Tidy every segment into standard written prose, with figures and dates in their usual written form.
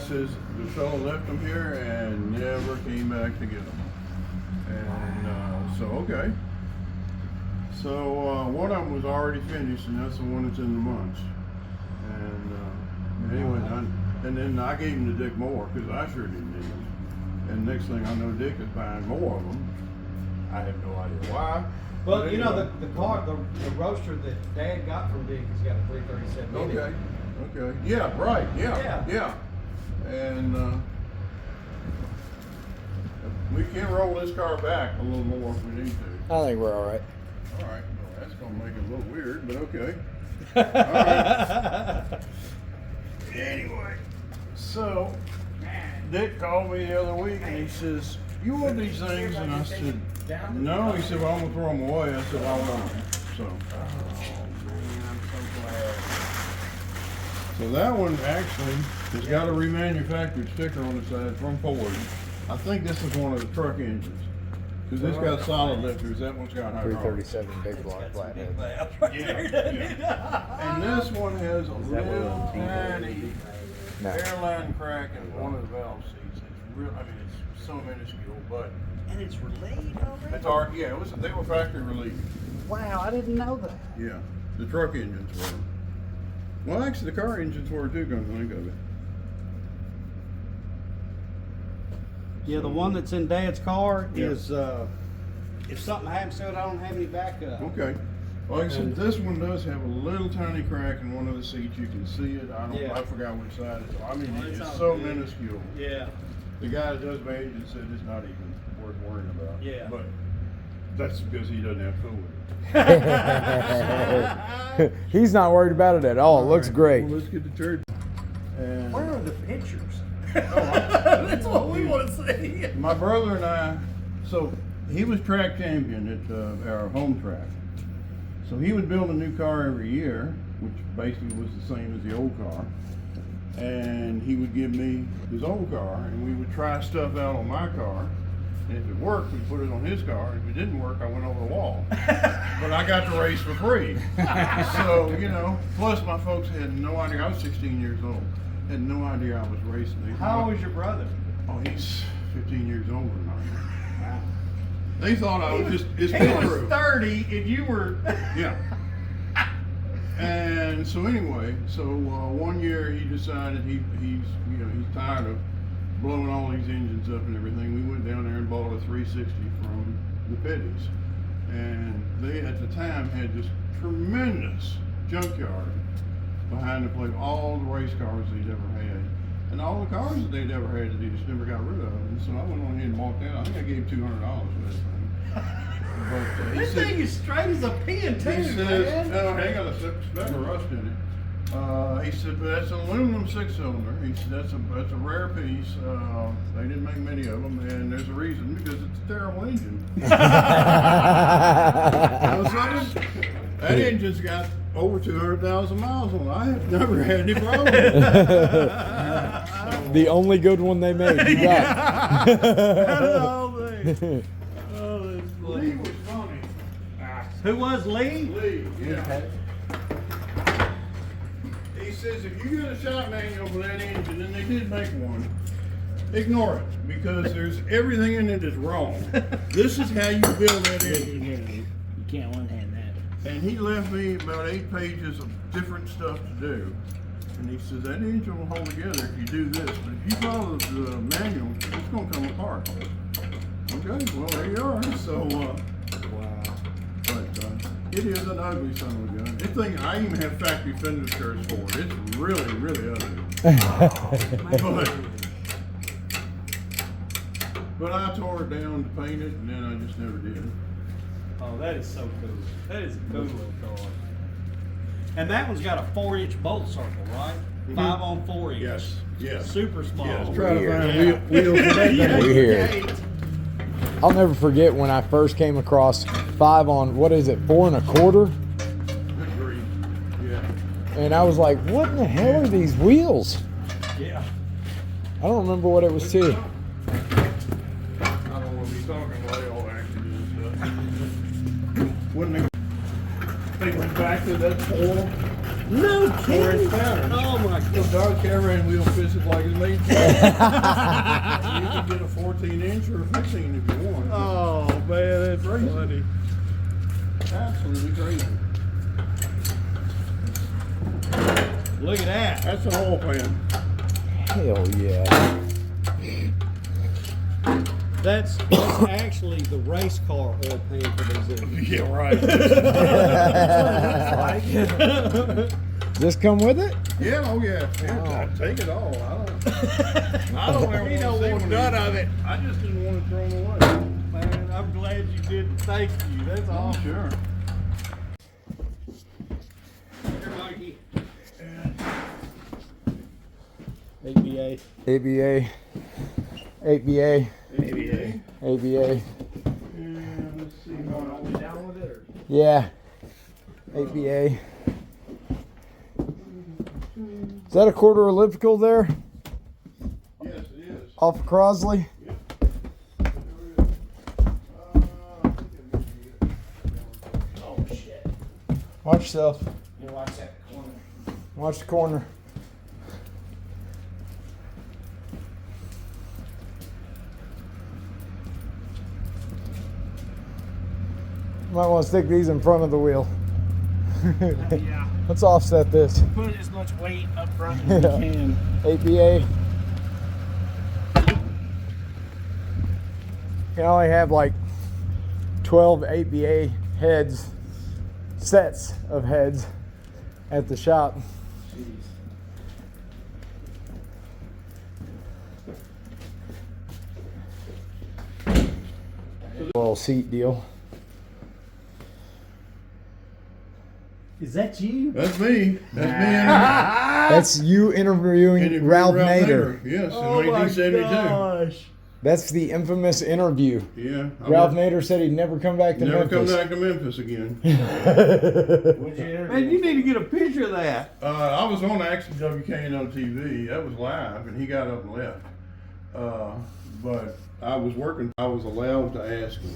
says the fellow left them here and never came back to get them. And so, okay. So one of them was already finished, and that's the one that's in the munch. And anyway, and then I gave him to Dick Moore because I sure didn't need them. And next thing I know, Dick is buying more of them. I have no idea why. Well, but you know, anyway. the roaster that Dad got from Dick has got a 337 in it. Okay. Yeah, right. Yeah. And we can roll this car back a little more if we need to. I think we're all right. All right. Well, that's going to make it a little weird, but okay. All right. Anyway, so Dick called me the other week and he says, "You want these things?" And I said, "No." He said, "Well, I'm going to throw them away." I said, "I want them." So. So that one actually has got a remanufactured sticker on the side from Ford. I think this is one of the truck engines. Because this got solid lifters, that one's got hydraulics. 337 big block flathead. Yeah. And this one has a little tiny airline crack in one of the valve seats. It's real, I mean, it's so minuscule, but And it's relayed already? it's hard. Yeah, they were factory relieved. Wow, I didn't know that. Yeah, the truck engines were. Well, actually, the car engines were too, come to think of it. Yeah, the one that's in Dad's car is, if something happens to it, I don't have any backup. Okay. Like I said, this one does have a little tiny crack in one of the seats. You can see it. I forgot which side it's on. I mean, it's so minuscule. Yeah. The guy that does my engine said it's not even worth worrying about. Yeah. But that's because he doesn't have fool with it. He's not worried about it at all. It looks great. Well, let's get the church. And Where are the pictures? That's what we want to see. my brother and I, so he was track champion at our home track. So he would build a new car every year, which basically was the same as the old car. And he would give me his old car, and we would try stuff out on my car. And if it worked, we put it on his car. If it didn't work, I went over the wall. But I got to race for free. So, you know, plus my folks had no idea. I was 16 years old. Had no idea I was racing. How old is your brother? Oh, he's 15 years older than I am. They thought I was just, it's He was 30 and you were... Yeah. And so anyway, one year he decided he's tired of blowing all these engines up and everything. We went down there and bought a 360 from the Petties. And they, at the time, had this tremendous junkyard behind the place, all the race cars they'd ever had. And all the cars that they'd ever had that they just never got rid of. And so I went on ahead and bought that. I think I gave $200 for that thing. But This thing is straight as a pin, too, he says, man. no, hang on a speck of rust in it. He said, but that's an aluminum 6-cylinder. He said, that's a rare piece. They didn't make many of them, and there's a reason, because it's a terrible engine. That engine's got over 200,000 miles on it. I have never had any problem with it. The only good one they made. You got it. Lee was funny. Who was Lee? Lee, yeah. He says if you get a shop manual for that engine, and they did make one, ignore it, because there's everything in it is wrong. This is how you build that engine. You can't one-hand that. And he left me about 8 pages of different stuff to do. And he says, that engine will hold together if you do this, but if you follow the manual, it's going to come apart. Okay, well, there you are. So, Wow. but it is an ugly son of a gun. This thing, I even have factory fender skirts for it. It's really, really ugly. But I tore it down to paint it, and then I just never did. Oh, that is so cool. That is a cool little car. And that one's got a 4-inch bolt circle, right? 5 on 4 inch. Yes, yes. Super small. Yes, try to Weird. find wheels for that thing. Weird. I'll never forget when I first came across 5 on, what is it, 4 1/4? Good grief. Yeah. And I was like, what in the hell are these wheels? Yeah. I don't remember what it was too. I don't want to be talking about all accidents and stuff. When they went back to that 4, No 4-inch kidding. patterns. Oh my The god. Dodge Caravan wheel fits it like it's made for. You can get a 14-inch or a 15 if you want. Oh man, that's Crazy. funny. Absolutely crazy. Look at that. That's an oil pan. Hell yeah. That's actually the race car oil pan for those engines. Yeah, right. Does this come with it? Yeah, oh yeah. Oh. I take it all. I don't ever He want don't to see want one none these. of it. I just didn't want to throw them away. Man, I'm glad you did. Thank you. That's Oh, awesome. sure. Here, Mikey. ABA. ABA. ABA. ABA. ABA. And let's see. Down with it, or? Yeah. ABA. Is that a quarter elliptical there Yes, it is. off of Crosley? Oh shit. Watch yourself. You watch that corner. Watch the corner. Might want to stick these in front of the wheel. Yeah. Let's offset this. Put as much weight up front as Yeah. you can. ABA. You can only have like 12 ABA heads, sets of heads at the shop. Jeez. Little seat deal. Is that you? That's me. That's me. That's you interviewing Interviewing Ralph Nader. Yes, Oh in my 1972. gosh. That's the infamous interview. Yeah. Ralph Nader said he'd never come back to Never come Memphis. back to Memphis again. What'd you interview? Man, you need to get a picture of that. I was on actually WKN on TV. That was live, and he got up and left. But I was working. I was allowed to ask him.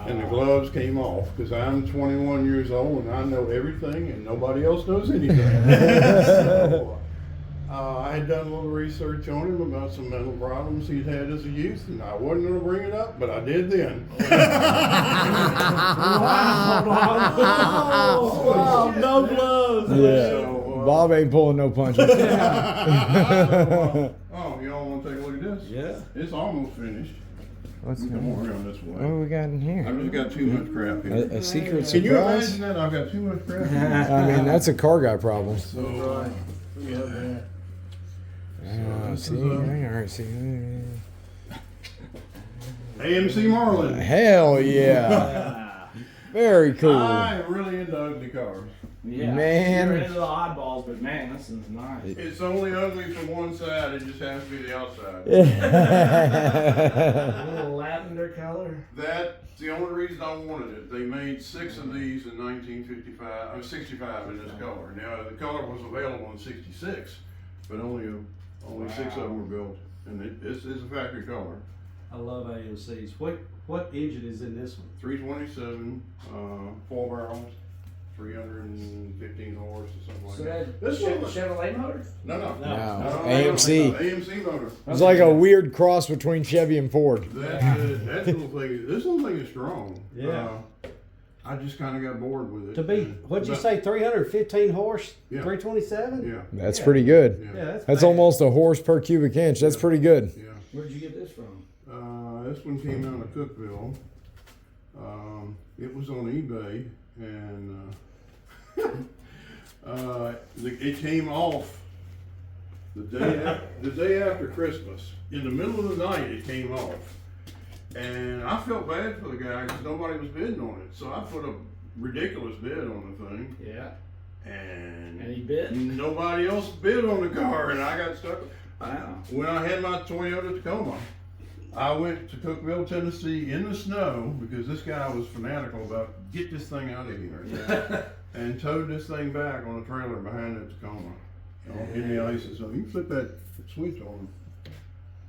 And the gloves came off because I'm 21 years old and I know everything and nobody else knows anything. So, I had done a little research on him about some mental problems he'd had as a youth, and I wasn't going to bring it up, but I did then. Wow, no gloves. Yeah. So, Bob ain't pulling no punches. Oh, y'all want to take a look at this? Yeah. It's almost finished. What's Come on around this What way. do we got in here? I've just got too much crap here. A secret Can you surprise? imagine that? I've got too much crap here. I mean, that's a car guy problem. So, See, alright, see. AMC Marlin. Hell yeah. Very cool. I am really into ugly cars. Yeah. Man. You're into the oddballs, but man, this is nice. It's only ugly from one side, it just has to be the outside. A little lavender color. That's the only reason I wanted it. They made 6 of these in 1955, or 65 in this color. Now, the color was available in 66, but only 6 of them were built. And it's a factory color. I love AMCs. What engine is in this one? 327, 4 barrels, 315 horse or something like So that. that This one was, Chevrolet motor? no. No, No, AMC. AMC motor. It's like a weird cross between Chevy and Ford. That little thing, this little thing is strong. Yeah. I just kind of got bored with it. To be, what'd you say, 315 horse? Yeah. 327? Yeah, That's pretty good. Yeah, That's bad. almost a horse per cubic inch. That's pretty good. yeah. Where'd you get this from? This one came out of Cookville. It was on eBay, and it came off the day after Christmas. In the middle of the night, it came off, and I felt bad for the guy because nobody was bidding on it. So I put a ridiculous bid on the thing, Yeah. and Any bid? nobody else bid on the car, and I got stuck. Wow. When I had my Toyota Tacoma, I went to Cookville, Tennessee in the snow because this guy was fanatical about get this thing out of here. And towed this thing back on a trailer behind the Tacoma in the ice. So you can flip that switch on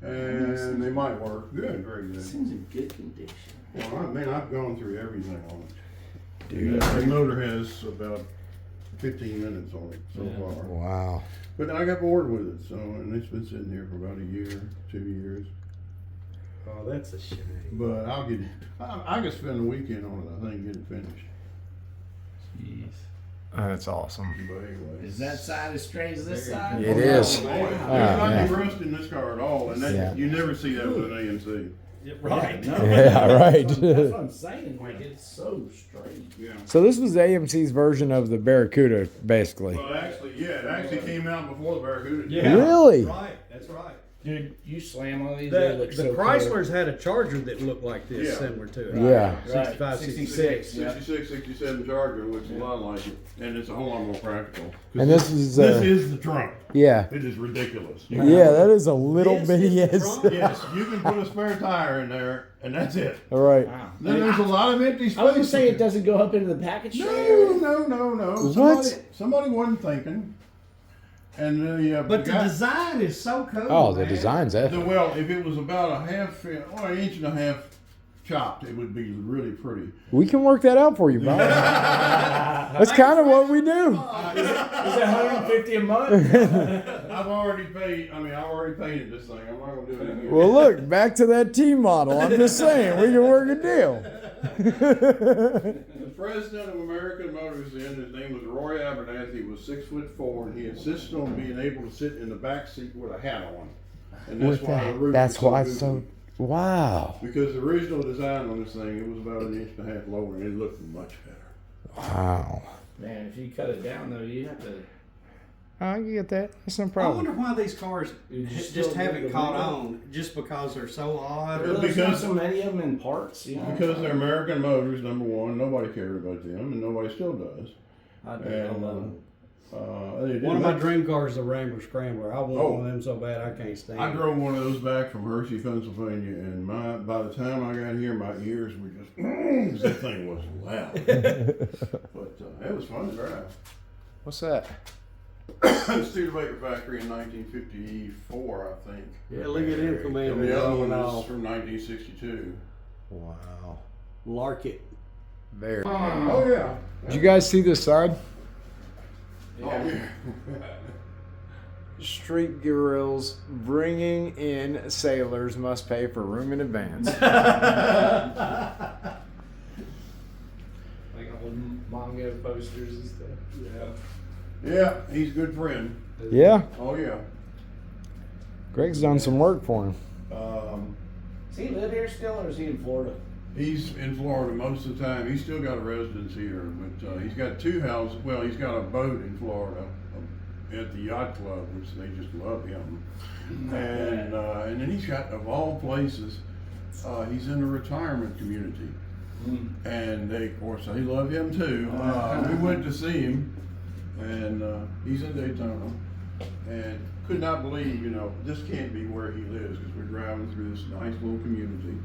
and they might work. Good, very good. Seems in good condition. Well, I've gone through everything on it. Dude. The motor has about 15 minutes on it so Yeah. far. Wow. But I got bored with it, so, and it's been sitting here for about a year, 2 years. Oh, that's a shame. But I could spend a weekend on it, I think, get it finished. Jeez. That's awesome. But anyway. Is that side as straight as this side? It is. Oh, Wow. There's not any yeah. rust in this car at all, and that, Yeah. you never see that with an AMC. Yeah, right. No, Yeah, right. That's what I'm saying. Like, it's so straight. Yeah. So this was AMC's version of the Barracuda, basically. Well, actually, yeah, it actually came out before the Barracuda did. Yeah. Really? Right, that's right. Dude, you slam on these, they The, look the so Chryslers had a Charger that looked like this, Yeah. similar to it. Yeah. 65, 66. Yeah. 66, 67 Charger looks a lot like it, and it's a whole lot more practical. 'Cause And this is, this is the trunk. Yeah. It is ridiculous. Yeah, that is a little This bitty is the ass. front? Yes, you can put a spare tire in there, and that's it. All right. Wow. Then there's a lot of empty space. I was gonna say it doesn't go up into the package tray. No. What? Somebody wasn't thinking. And But the guy- design is so cool. Oh, the man. design's epic. well, if it was about an inch and a half chopped, it would be really pretty. We can work that out for you, Bob. That's kind of what we do. Is it 150 a month? I've already painted this thing. I'm not gonna do it again. Well, look, back to that T model. I'm just saying, we can work a deal. The president of American Motors then, his name was Roy Abernathy, was 6'4", and he insisted on being able to sit in the back seat with a hat on. And that's With why the that, roof that's is so why it's so. goofy. Wow. Because the original design on this thing, it was about an inch and a half lower, and it looked much better. Wow. Man, if you cut it down though, you have to. I can get that. That's no I problem. wonder why these cars You just just still haven't do the caught window? on, just because they're so odd. Well, There's not because- so many of them in parts, you know. Because they're American Motors, number one, nobody cared about them, and nobody still does. I do And, love them. They didn't One of my make- dream cars is a Wrangler Scrambler. I want Oh. one of them so bad I can't stand I it. drove one of those back from Hershey, Pennsylvania, and by the time I got here, my ears were just, 'cause that thing was loud. But it was fun to drive. What's that? Studebaker factory in 1954, I think. Yeah, look at him come in And with the other going one is off. from 1962. Wow. Lark it. There. Oh, yeah. Did you guys see this side? Oh, yeah. Street Grills bringing in sailors must pay for room in advance. Like old manga posters and stuff. Yeah, he's a good friend. Yeah, Oh, yeah. Greg's done some work for him. Does he live here still, or is he in Florida? He's in Florida most of the time. He's still got a residence here, but he's got two houses. Well, he's got a boat in Florida at the yacht club, which they just love him. And then he's got, of all places, he's in a retirement community, and they, of course, they love him too. We went to see him, and he's in Daytona, and could not believe, this can't be where he lives, because we're driving through this nice little community.